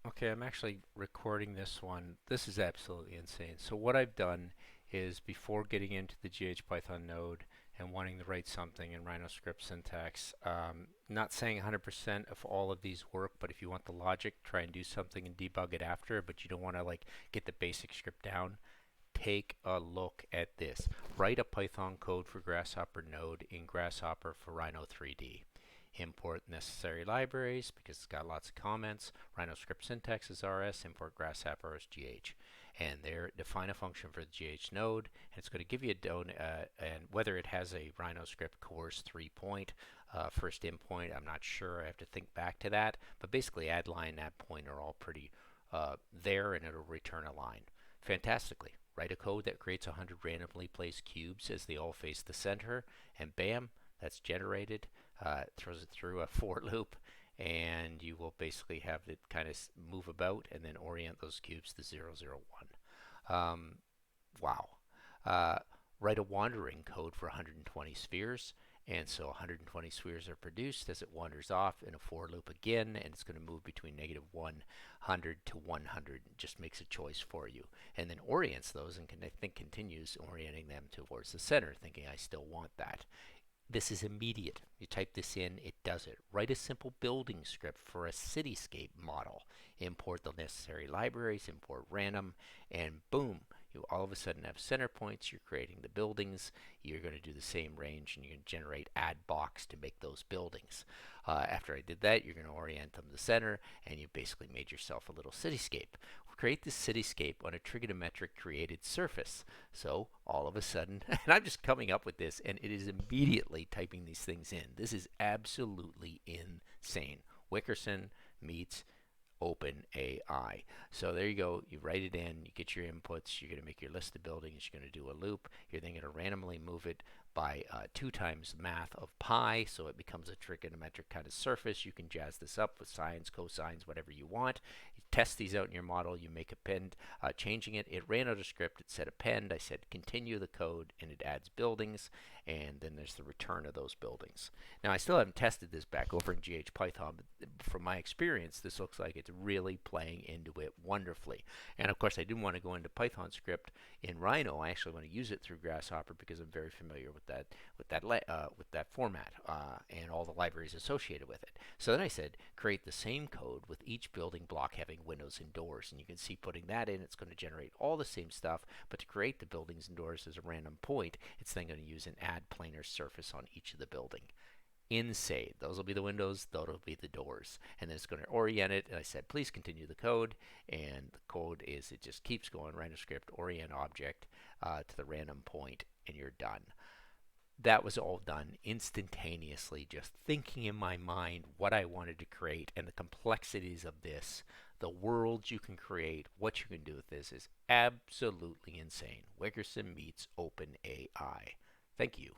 Okay, I'm actually recording this one. This is absolutely insane. So what I've done is before getting into the GH Python node and wanting to write something in Rhino script syntax, not saying 100% of all of these work, but if you want the logic, try and do something and debug it after, but you don't want to like get the basic script down. Take a look at this. Write a Python code for Grasshopper node in Grasshopper for Rhino 3D. Import necessary libraries because it's got lots of comments. Rhino script syntax is RS, import Grasshopper as GH. And there, define a function for the GH node, and it's going to give you a and whether it has a Rhino script course 3 point, first in point, I'm not sure. I have to think back to that. But basically, add line, add point are all pretty there, and it'll return a line fantastically. Write a code that creates 100 randomly placed cubes as they all face the center, and bam, that's generated. Throws it through a for loop, and you will basically have it kind of move about and then orient those cubes to 0, 0, 1. Wow. Uh, Write a wandering code for 120 spheres. And so 120 spheres are produced as it wanders off in a for loop again, and it's going to move between negative 100 to 100. It just makes a choice for you. And then orients those and I think continues orienting them towards the center, thinking I still want that. This is immediate. You type this in, it does it. Write a simple building script for a cityscape model. Import the necessary libraries, import random, and boom, you all of a sudden have center points. You're creating the buildings. You're going to do the same range, and you can generate add box to make those buildings. After I did that, you're going to orient them to the center, and you basically made yourself a little cityscape. Create this cityscape on a trigonometric created surface. So all of a sudden, and I'm just coming up with this, and it is immediately typing these things in. This is absolutely insane. Wickerson Meets OpenAI. So there you go. You write it in. You get your inputs. You're going to make your list of buildings. You're going to do a loop. You're then going to randomly move it by 2 times math of pi, so it becomes a trigonometric kind of surface. You can jazz this up with sines, cosines, whatever you want. You test these out in your model. You make append, changing it. It ran out of script. It said append. I said continue the code, and it adds buildings, and then there's the return of those buildings. Now, I still haven't tested this back over in GH Python, but from my experience, this looks like it's really playing into it wonderfully. And of course, I didn't want to go into Python script in Rhino. I actually want to use it through Grasshopper because I'm very familiar with that format and all the libraries associated with it. So then I said, create the same code with each building block having windows and doors. And you can see putting that in, it's going to generate all the same stuff. But to create the buildings and doors as a random point, it's then going to use an add planar surface on each of the building. Insane. Those will be the windows, those will be the doors. And then it's going to orient it. And I said, please continue the code. And the code is, it just keeps going, random script, orient object to the random point, and you're done. That was all done instantaneously, just thinking in my mind what I wanted to create and the complexities of this. The worlds you can create, what you can do with this is absolutely insane. Wickerson Meets OpenAI. Thank you.